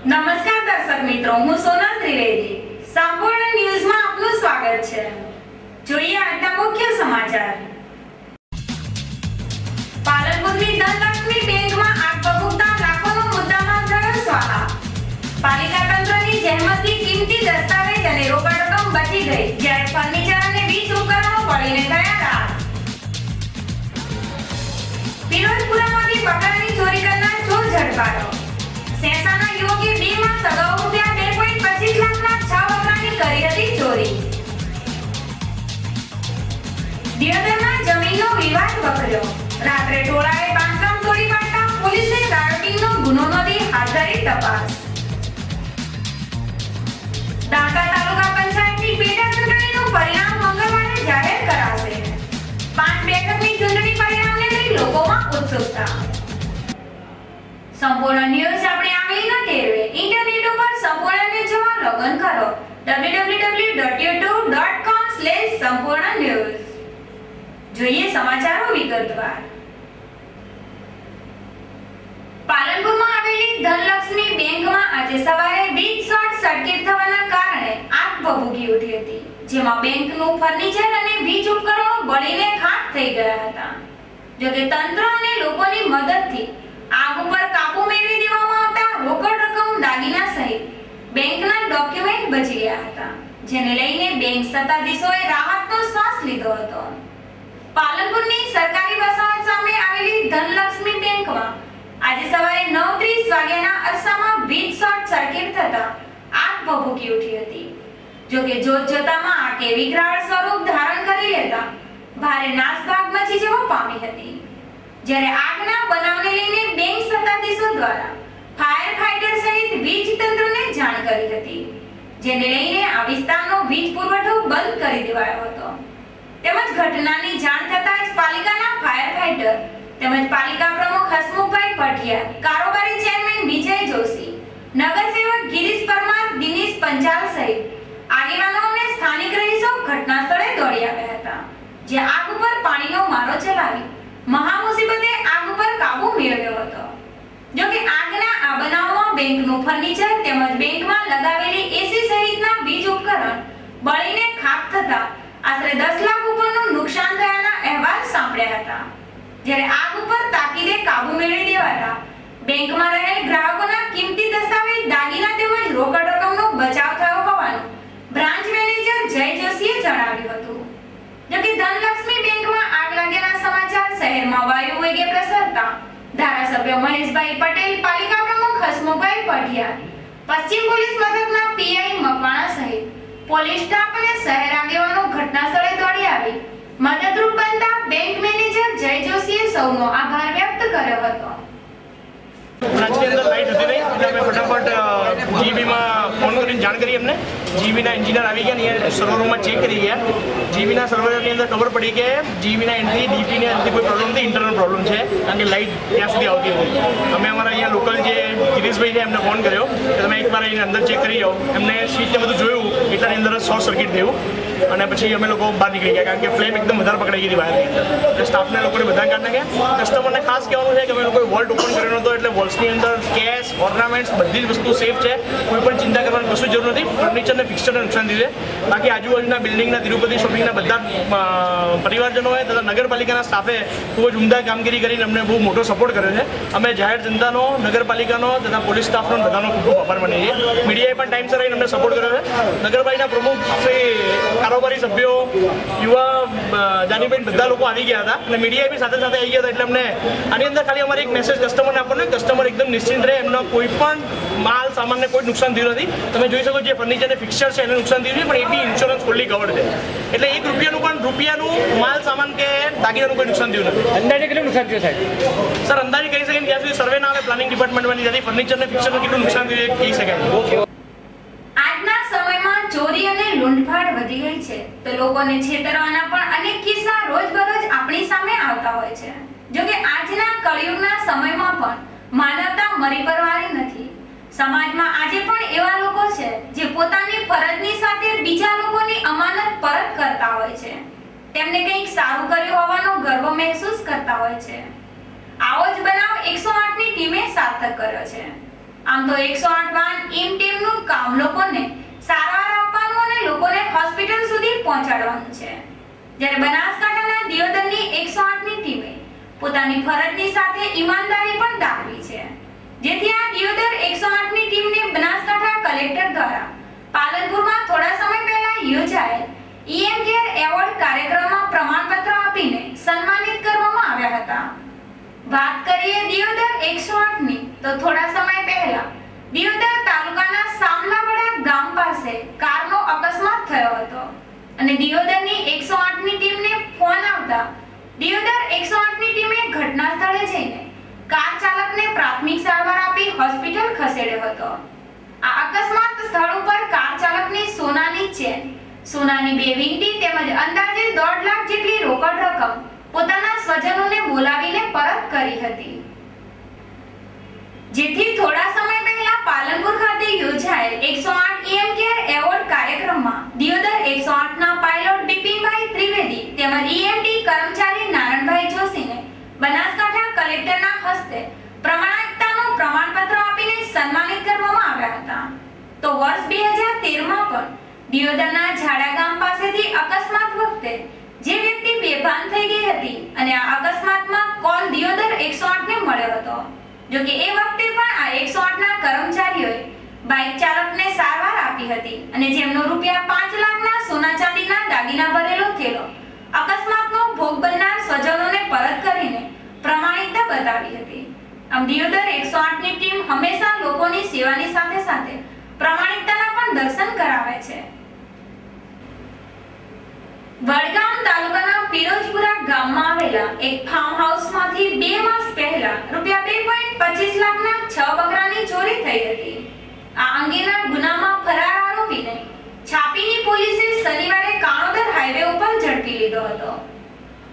નમસ્કાર દર્શક મિત્રો, હું સોનલ ત્રિવેદી. સંપૂર્ણ ન્યૂઝમાં આપનું સ્વાગત છે. જોઈએ આજના મુખ્ય સમાચાર. પાલનપુરની ધનલક્ષ્મી બેંકમાં આગ ભભૂકતા લાખોનો મુદ્દામાલ થયો સ્વાહા. પાલિકા તંત્રની જહેમતથી કિંમતી દસ્તાવેજ અને રોકડ રકમ બચી ગઈ, જ્યારે ફર્નિચર અને વીજ ઉપકરણો બળીને થયા રાખ. પિરોજપુરામાંથી બકરાની ચોરી કરનાર ચોર ઝડપાયો. સેસાના યુવકે 2 માસ અગાઉ રૂપિયા 2.25 લાખના 6 બકરાની કરી હતી ચોરી. દિયોદરમાં જમીનનો વિવાદ વકર્યો. રાત્રે ટોળાએ બાંધકામ તોડી પાડતા પોલીસે રાયોટિંગનો ગુનો નોંધી હાથ ધરી તપાસ. દાંતા તાલુકા પંચાયતની પેટા ચૂંટણીનું પરિણામ મંગળવારે જાહેર કરાશે. 5 બેઠકની ચૂંટણી પરિણામને લઈ લોકોમાં ઉત્સુકતા. સંપૂર્ણ ન્યૂઝ આપણે આંગળીના ટેરવે ઇન્ટરનેટ ઉપર સંપૂર્ણ ન્યૂઝ જોવા લોગિન કરો www.youtube.com/સંપૂર્ણ જોઈએ સમાચારો વિગતવાર. પાલનપુરમાં આવેલી ધનલક્ષ્મી બેંકમાં આજે સવારે વીજ શોર્ટ સર્કિટ થવાના કારણે આગ ભભૂકી ઉઠી હતી, જેમાં બેંકનું ફર્નિચર અને વીજ ઉપકરણો બળીને ખાખ થઈ ગયા હતા. જોકે તંત્ર અને લોકોની મદદથી આગ ઉપર કાબુ મેળવી દેવામાં આવતા રોકડ રકમ, દાગીના સહિત બેંકના ડોક્યુમેન્ટ બચી ગયા હતા, જેને લઈને બેંક સત્તાધીશોએ રાહતનો શ્વાસ લીધો હતો. પાલનપુરની સરકારી વસાહત સામે આવેલી ધનલક્ષ્મી બેંકમાં આજે સવારે 9:30 વાગ્યાના અરસામાં વીજ શોર્ટ સર્કિટ થતા આગ ભભૂકી ઉઠી હતી. જોકે જોત જોતામાં આગે વિકરાળ સ્વરૂપ ધારણ કરી લેતા ભારે નાસભાગ મચી જવા પામી હતી. જ્યારે આગના બનાવને લઈને બેંક સત્તાધીશો દ્વારા ફાયર ફાઈટર સહિત વીજ તંત્રને જાણ કરી હતી, જેને લઈને આ વિસ્તારનો વીજ પુરવઠો બંધ કરી દેવાયો હતો. તેમજ ઘટનાની જાણ થતાં જ પાલિકાના ફાયર ફાઈટર તેમજ પાલિકા પ્રમુખ હસમુખભાઈ પઠિયા, કારોબારી ચેરમેન વિજય જોશી, નગરસેવક ગિરીશ પરમાર, દિનેશ પંચાલ સહિત આગેવાનો અને સ્થાનિક રહીશો ઘટના સ્થળે દોડી આવ્યા હતા, જે આગ ઉપર પાણીનો મારો ચલાવી મહા મુસીબતે આગ ઉપર કાબુ મેળવ્યો હતો. જોકે આગના આ બનાવમાં બેંકનું ફર્નિચર તેમજ બેંકમાં લગાવેલી એસી સહિતના વીજ ઉપકરણ બળીને ખાખ થતા આશરે 10 લાખ ઉપરનું નુકસાન થયાના અહેવાલ સાંપડ્યા હતા. જ્યારે આગ ઉપર તાકીદે કાબુ મેળવી દેવાતા બેંકમાં રહેલ ગ્રાહકોના કિંમતી દસ્તાવેજ, દાગીના તેમજ રોકડ રકમનો બચાવ થયો હોવાનું બ્રાન્ચ મેનેજર જય જોશીએ જણાવ્યું હતું. જોકે ધનલક્ષ્મી બેંકમાં આગ લાગ્યાના સમાચાર શહેરમાં વાયુ વેગે પ્રસરતા ધારાસભ્ય મહેશભાઈ પટેલ, પાલિકા પ્રમુખ હસમુખભાઈ પઠિયા, પશ્ચિમ પોલીસ મથકના પીઆઈ મકવાણા સહિત પોલીસ સ્ટાફ અને શહેર આગેવાનો ઘટના સ્થળે દોડી આવી મદદરૂપ બનતા બેંક મેનેજર જય જોશીએ સૌનો આભાર વ્યક્ત કર્યો હતો. બ્રાન્ચની અંદર લાઇટ હતી નહીં એટલે અમે ફટાફટ જીબીમાં ફોન કરીને જાણ કરી. એમને જીબીના એન્જિનિયર આવી ગયા ને સર્વર રૂમમાં ચેક કરી ગયા. જીબીના સર્વરની અંદર ખબર પડી કે જીબીના એન્ટ્રી ડીપીની અંદરથી કોઈ પ્રોબ્લેમ નથી, ઇન્ટરનલ પ્રોબ્લેમ છે, કારણ કે લાઇટ ત્યાં સુધી આવતી હતી. અમે અમારા અહીંયા લોકલ જે ગિરીશભાઈ છે એમને ફોન કર્યો કે તમે એકવાર અહીં અંદર ચેક કરી જાઓ. એમને સ્વિચને બધું જોયું એટલાની અંદર શોર્ટ સર્કિટ થયું અને પછી અમે લોકો બહાર નીકળી ગયા, કારણ કે ફ્લેમ એકદમ વધારે પકડાઈ ગઈ હતી બહારની અંદર. એટલે સ્ટાફને લોકોને બધા કાઢ નાખ્યા. કસ્ટમરને ખાસ કહેવાનું છે કે અમે લોકોએ વોલ્ટ ઓપન કર્યો નહોતો, એટલે વોલ્ટ્સની અંદર કેશ, ઓર્નામેન્ટ્સ બધી જ વસ્તુ સેફ છે, કોઈ પણ ચિંતા કરવાની કશું જરૂર નથી. ફર્નિચરને ફિક્સરને નુકસાન દીધે. બાકી આજુબાજુના બિલ્ડિંગના, તિરુપતિ શોપિંગના બધા પરિવારજનોએ તથા નગરપાલિકાના સ્ટાફે ખૂબ જ ઉમદા કામગીરી કરીને અમને બહુ મોટો સપોર્ટ કર્યો છે. અમે જાહેર જનતાનો, નગરપાલિકાનો તથા પોલીસ સ્ટાફનો બધાનો ખૂબ ખૂબ આભાર માનીએ છીએ. મીડિયાએ પણ ટાઈમસર આવીને અમને સપોર્ટ કર્યો છે. નગરપાલિકાના પ્રમુખ, કારોબારી સભ્યો, યુવા જાનીબેન બધા લોકો આવી ગયા હતા અને મીડિયા બી સાથે સાથે આવી ગયા હતા. એટલે અમને આની અંદર ખાલી અમારે એક મેસેજ કસ્ટમરને આપવાનો, કસ્ટમર એકદમ નિશ્ચિંત રહે, એમનો કોઈ પણ માલ સામાનને કોઈ નુકસાન થયું નથી. તમે જોઈ શકો જે ફર્નિચરને ફિક્સર છે એને નુકસાન થયું છે, પણ એ બી ઇન્સ્યોરન્સ ફુલ્લી કવર્ડ છે. એટલે 1 રૂપિયાનું માલ સામાન કે દાગીનાનું કોઈ નુકસાન થયું નથી. અંદાજે કેટલું નુકસાન થયું સાહેબ? સર અંદાજે કહી શકાય ત્યાં સુધી સર્વે ના આવે, પ્લાનિંગ ડિપાર્ટમેન્ટમાં જતી ફર્નિચરને ફિક્સરનું કેટલું નુકસાન થયું કહી શકાય. આજના સમયમાં ચોરી અને લૂંટફાટ વધી ગઈ છે, તો લોકોને છેતરવાના પણ અનેક કિસ્સા રોજબરોજ આપણી સામે આવતા હોય છે. જોકે આજના કળિયુગના સમયમાં પણ માનવતા મરી પરવારી નથી. સમાજમાં આજે પણ એવા લોકો છે જે પોતાની ફરજની સાથે બીજા લોકોની અમાનત પરત કરતા હોય છે. તેમને કંઈક સારું કર્યું હોવાનો ગર્વ મહેસૂસ કરતા હોય છે. આવો જ બનાવ 108 ની ટીમે સાર્થક કર્યો છે. આમ તો 108 વાન ઈમ ટીમનું કામ લોકોને સારવાર આપવાનું અને લોકોને હોસ્પિટલ સુધી પહોંચાડવાનું છે, જ્યારે બનાસકાંઠાના દિયોદરની 108ની ટીમે પોતાની ફરજની સાથે ઈમાનદારી પણ દાખવી છે, જેથી આ દિયોદર 108ની ટીમને બનાસકાંઠા કલેક્ટર દ્વારા પાલનપુરમાં થોડા સમય પહેલા યોજાયેલ ઈએમ કેર એવોર્ડ કાર્યક્રમમાં પ્રમાણપત્ર આપીને સન્માનિત કરવામાં આવ્યા હતા। વાત કરીએ દિયોદર 108ની તો થોડા સમય પહેલા દિયોદર તાલુકાના સામલાવાડા ગામ પાસે કારનો અકસ્માત થયો હતો અને દિયોદરની 108ની ટીમને ફોન આવતા દિયોદર 108ની ટીમે ઘટના સ્થળે જઈને કાર ચાલકને પ્રાથમિક સારવાર આપી હોસ્પિટલ ખસેડ્યો હતો। આ અકસ્માત સ્થળ ઉપર કાર ચાલકની સોનાની ચેન, સોનાની 2 વીંટી તેમજ અંદાજે 1.5 લાખ જેટલી રોકડ રકમ પોતાના સ્વજનોને બોલાવીને પરત કરી હતી, જેથી થોડા સમય પહેલા પાલનપુર ખાતે યોજાયેલ 108 ઈએમ કેર એવોર્ડ કાર્યક્રમમાં દિયોદર 108ના પાયલોટ બિપિનભાઈ ત્રિવેદી તેમજ ઈએમટી કર્મચારી નારણભાઈ જોશીને બનાસકાંઠા કલેક્ટરના હસ્તે પ્રમાણિકતાનું પ્રમાણપત્ર આપીને સન્માનિત કરવામાં આવ્યા હતા। તો વર્ષ 2013માં પણ દિયોદરના ઝાડા ગામ પાસેથી અકસ્માત વખતે જે વ્યક્તિ બેભાન થઈ ગઈ હતી અને આ અકસ્માતમાં કોલ દિયોદર 108ને મળ્યો હતો, જો કે એ વખતે પણ આ 108ના કર્મચારીઓએ બાઇક ચાલકને સારવાર આપી હતી અને જેમનો રૂપિયા 5 લાખના સોના ચાંદીના દાગીના ભરેલો થેલો અકસ્માતનો ભોગ બનનાર સ્વજનોને પરત કરીને પ્રમાણિકતા બતાવી હતી। આમ દિયોદર 108ની ટીમ હંમેશા લોકોની સેવાની સાથે સાથે પ્રમાણિકતાના પણ દર્શન કરાવે છે। વડગામ તાલુકાના પીરોજપુરા ગામમાં આવેલા એક ફાર્મ હાઉસમાંથી 2 માસ પહેલા રૂપિયા 2.25 લાખના 6 બકરાની ચોરી થઈ હતી। આ અંગેના ગુનામાં ફરાર આરોપીને છાપીની પોલીસે શનિવારે કાણોદર હાઈવે ઉપર ઝડપી લીધો હતો।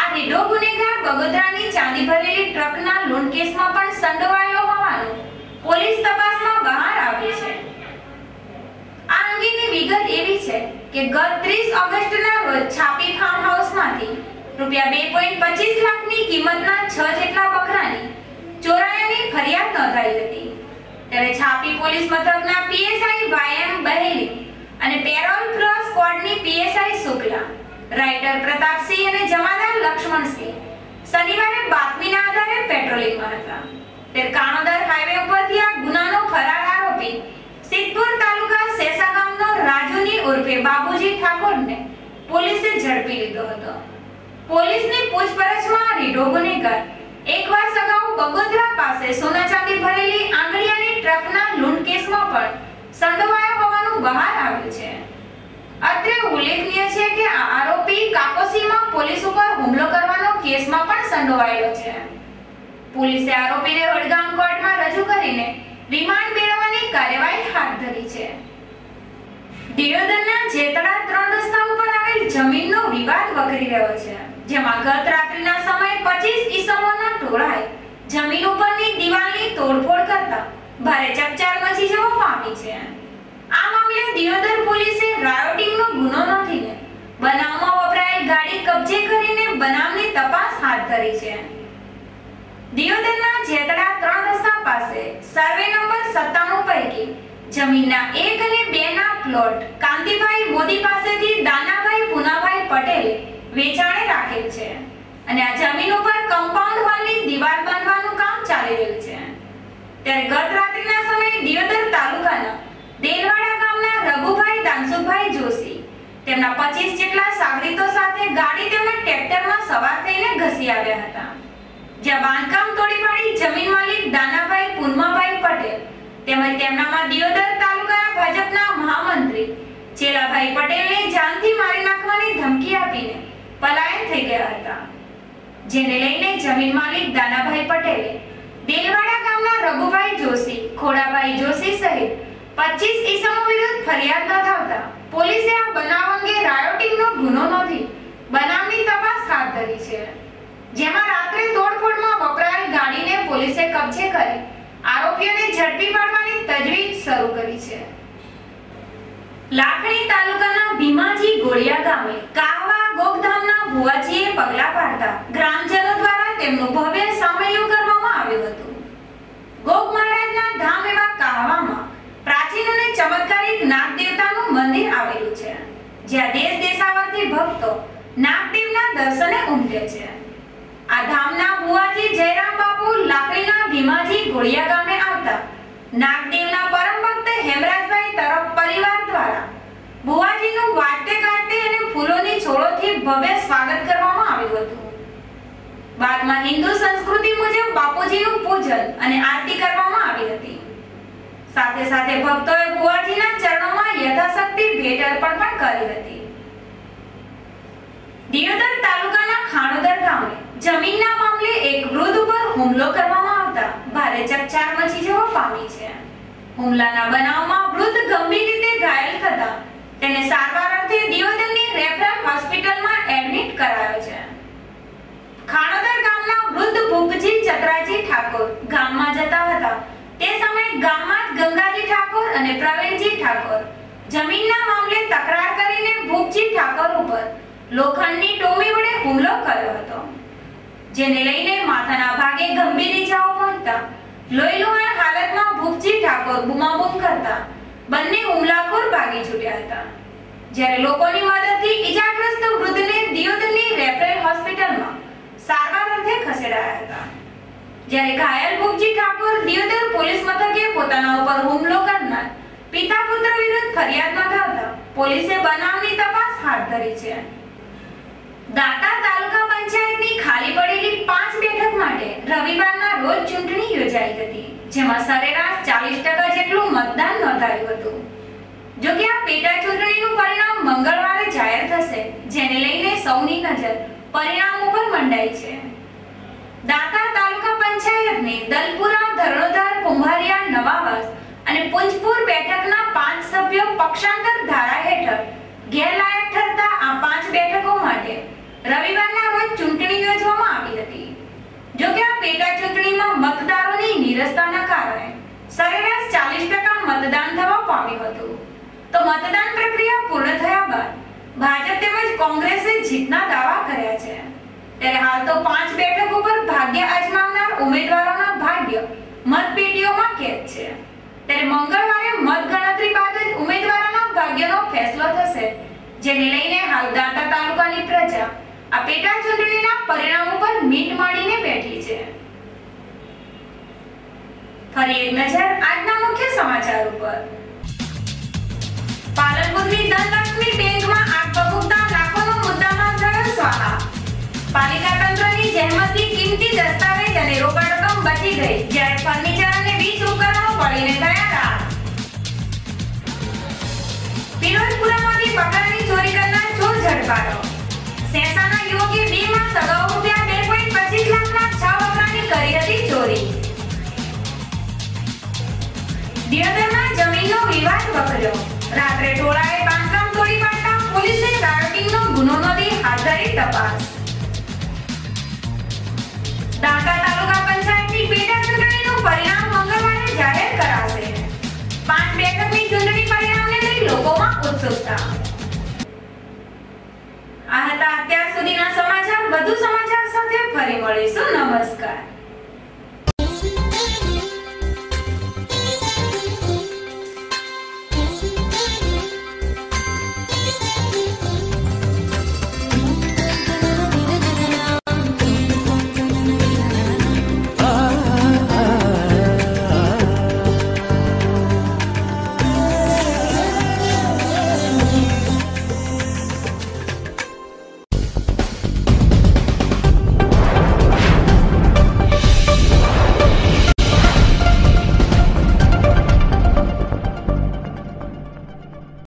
આ રીઢો ગુનેગાર બગોદરાની ચાંદી ભરેલી ટ્રકના લૂંટ કેસમાં પણ સંડોવાયેલો હોવાનું પોલીસ તપાસમાં બહાર આવ્યું છે। આ અંગેની વિગત એવી છે કે ગત 30 ઓગસ્ટના રોજ છાપી ફાર્મ હાઉસમાંથી રૂપિયા 2.25 લાખની કિંમતના 6 જેટલા બકરાની ચોરાયાની ફરિયાદ નોંધાઈ હતી, ત્યારે છાપી પોલીસ મથકના પીએસઆઈ વાયએમ બહેલી અને પેરોલ પ્લસ સ્ક્વોડની પીએસઆઈ શુક્લા, રાઇટર પ્રતાપસિંહ અને જમાદાર લક્ષ્મણસિંહ શનિવારે બાતમીના આધારે પેટ્રોલિંગમાં હતા, ત્યારે કાણોદર હાઈવે ઉપરથી આ ગુનાનો ફરાર આરોપી સિદ્ધપુર તાલુકા સેસા ગામનો રાજુની ઉર્ફે બાબુજી ઠાકોરને પોલીસે ઝડપી લીધો હતો। પોલીસની પૂછપરછમાં રીઢો ગુનેગાર એક વર્ષ અગાઉ બગોદરા પાસે સોના ચાંદી ભરેલી આંગળીયાની ટ્રકના લૂંટ કેસમાં પણ સંડોવાયો હોવાનું બહાર આવ્યું છે। અત્રે ઉલ્લેખનીય છે કે આ આરોપી કાકોસીમાં પોલીસ ઉપર હુમલો કરવાનો કેસમાં પણ સંડોવાયેલો છે। પોલીસે આરોપીને વડગામ કોર્ટમાં રજૂ કરીને રિમાન્ડ મેળવવાની કાર્યવાહી હાથ ધરી છે। દિયોદરના જેતડા 3 રસ્તા ઉપર આવેલ જમીનનો વિવાદ વકરી રહ્યો છે, જેમાં ગત રાત્રિના સમયે 25 ઈસમોના ટોળાએ જમીન ઉપરની દિવાલની તોડફોડ કરતા ભારે ચકચાર મચી જવા પામી છે। આ મામલે દિયોદર પોલીસે રાયોટિંગનો ગુનો નોંધીને બનાવમાં વપરાયેલ ગાડી કબજે કરીને બનાવની તપાસ હાથ ધરી છે। દિયોદરના જેતડા 3 રસ્તા પાસે સર્વે નંબર 97 પૈકી જમીનના 1 અને 2 ના પ્લોટ કાંતિભાઈ મોદી પાસેથી દાનાભાઈ પુનાભાઈ પટેલે વેચાણે રાખેલ છે અને આ જમીન ઉપર કમ્પાઉન્ડ વોલની દીવાલ બાંધવાનું કામ ચાલી રહ્યું છે, ત્યારે ગત રાત્રિના સમયે દિયોદર તાલુકાના દેલવાડા ગામના રઘુભાઈ દાનસુભાઈ જોશી તેમના 25 જેટલા સાગરીતો સાથે ગાડી તેમજ ટ્રેક્ટરમાં સવાર થઈને ઘસી આવ્યા હતા, જ્યાં બાંધકામ તોડી પાડી જમીન માલિક દાનાભાઈ પુનમાભાઈ પટેલ તેમજ તેમનામાં દિયોદર તાલુકાના ભાજપના મહામંત્રી ચેલાભાઈ પટેલને જાનથી મારી નાખવાની ધમકી આપીને પલાયન થઈ ગયા હતા, જેને લઈને જમીન માલિક દાનાભાઈ પટેલે દેલવાડા ગામના રઘુભાઈ જોશી, ખોડાભાઈ જોશી સહિત 25 ઈસમો વિરુદ્ધ ફરિયાદ નોંધાવતા પોલીસે આ બનાવ અંગે રાયોટિંગનો ગુનો નોંધી બનાવની તપાસ હાથ ધરી છે, જેમાં રાત્રે તોડફોડમાં વપરાયેલ ગાડીને પોલીસે કબજે કરી આરોપીઓને ઝડપી પાડવાની તજવીજ શરૂ કરી છે। લાખણી તાલુકાના ભીમાજી ગોળિયા ગામે કાહવા ગોગધામના ભુવાજીએ પગલા પાડતા ગ્રામજનો દ્વારા તેમનું ભવ્ય સામૈયું કરવામાં આવ્યું હતું। ગોગ મહારાજના ધામ એવા કાહવામાં પ્રાચીન અને ચમત્કારિક નાગ દેવતાનું મંદિર આવેલું છે, જ્યાં દેશ દેશાવરથી ભક્તો નાગદેવના દર્શને ઉમટે છે. આ ધામના બુવાજી જયરામ બાપુ લાકડીના ભીમાજી ઘોડિયા ગામે આવતા નાગદેવના પરમ ભક્ત હેમરાજભાઈ તરફ પરિવાર દ્વારા બુવાજીનું વાટે ગાંઠે અને ફૂલોની છોડોથી ભવ્ય સ્વાગત કરવામાં આવ્યું હતું. બાદમાં હિન્દુ સંસ્કૃતિ મુજબ બાપુજીનું પૂજન અને આરતી કરવામાં આવી હતી. સાથે સાથે ભક્તોએ બુવાજીના ચરણોમાં યથાશક્તિ ભેટ અર્પણ પણ કરી હતી. દિયોદર તાલુકાના ખાણોદર ગામે જમીનના મામલે એક વૃદ્ધ ઉપર હુમલો કરવામાં આવતા ભારે ચકચાર મચી જવા પામી છે. હુમલાના બનાવમાં વૃદ્ધ ગંભીર રીતે ઘાયલ થતા તેને સારવાર અર્થે દિયોદરની રેફરલ હોસ્પિટલમાં એડમિટ કરાયો છે. ખાણોદર ગામના વૃદ્ધ ભૂપજી ચતરાજી ઠાકોર ગામમાં જતા હતા તે સમયે ગામમાં જ ગંગાજી ઠાકોર અને પ્રવીણજી ઠાકોર જમીનના મામલે તકરાર કરીને ભૂપજી ઠાકોર ઉપર લોખંડની ટોમી વડે હુમલો કર્યો હતો, જેને લઈને માથાના ભાગે ગંભીર ઈજાઓ પહોંચતા લોહીલુહાણ હાલતમાં ભૂપજી ઠાકોર બૂમાબૂમ કરતા બંને હુમલાખોર ભાગી છૂટ્યા હતા. જ્યારે લોકોની મદદથી ઈજાગ્રસ્ત વૃદ્ધને દિયોદરની રેફરલ હોસ્પિટલમાં સારવાર અર્થે ખસેડાયા હતા. જ્યારે ઘાયલ ભૂપજી ઠાકોર દિયોદર પોલીસ મથકે પોતાના ઉપર હુમલો કરનાર પિતા પુત્ર વિરુદ્ધ ફરિયાદ નોંધાવતા પોલીસે બનાવની તપાસ હાથ ધરી છે. દાંતા તાલુકા પંચાયતની ખાલી પડેલી 5 બેઠક માટે રવિવારના રોજ ચૂંટણી યોજાઈ હતી, જેમાં સરેરાશ 40% જેટલું મતદાન નોંધાયું હતું. જો કે આ પેટા ચૂંટણીનું પરિણામ મંગળવારે જાહેર થશે, જેને લઈને સૌની નજર પરિણામ ઉપર મંડાઈ છે. દાંતા તાલુકા પંચાયતને દલપુરા, ધરણોધર, કુંભારિયા, નવાવાસ અને પુંજપુર બેઠકના 5 સભ્યો પક્ષાંતર ધારા હેઠળ ગેરલાયક ઠરતા આ 5 બેઠકો માટે રવિવારના રોજ ચૂંટણી યોજવામાં આવી હતી. જો કે આ પેટા ચૂંટણીમાં મતદારોની નીરસતાના કારણે સરેરાશ 40% મતદાન થવા પામ્યું હતું. તો મતદાન પ્રક્રિયા પૂર્ણ થયા બાદ ભાજપ તેમજ કોંગ્રેસે જીતના દાવા કર્યા છે. ત્યારે હાલ તો 5 બેઠક ઉપર ભાગ્ય અજમાવનાર ઉમેદવારોના ભાગ્ય મતપેટીઓમાં કેદ છે. ત્યારે મંગળવારે મતગણતરી બાદ જ ઉમેદવારોના ભાગ્યનો ફેસલો થશે, જેને લઈને હાલ દાંતા તાલુકાની પ્રજા આ પેટા ચૂંટણીના પરિણામ ઉપર મીટ માડીને બેઠી છે. ફરી એક નજર આજના મુખ્ય સમાચાર ઉપર. પાલનપુરની ધનલક્ષ્મી બેંકમાં આગ ભભૂકતા લાખોનો મુદ્દામાલ થયો સ્વાહા. પાલિકા તંત્રની જહેમતથી કિંમતી દસ્તાવેજ અને રોકડ રકમ બચી ગઈ, જ્યારે ફર્નિચર અને વીજ ઉપકરણો બળીને થયા રાખ. પિરોજપુરામાંથી બકરાની ચોરી કરનાર ચોર ઝડપાયો. સેસાના યુવકે 2 માસ અગાઉ રૂપિયા 2.25 લાખના 6 બકરાની કરી હતી ચોરી. દિયોદરમાં જમીનનો વિવાદ વકર્યો. રાત્રે ટોળાએ બાંધકામ તોડી પાડતા પોલીસે રાયોટિંગનો ગુનો નોંધી હાથ ધરી તપાસ. દાંતા તાલુકા પંચાયતની પેટા ચૂંટણીનું પરિણામ મંગળવારે જાહેર કરાશે. 5 બેઠકની ચૂંટણી પરિણામને લઈ લોકોમાં ઉત્સુકતા. આ હતા અત્યાર સુધીના સમાચાર. વધુ સમાચાર સાથે ફરી મળીશું. નમસ્કાર.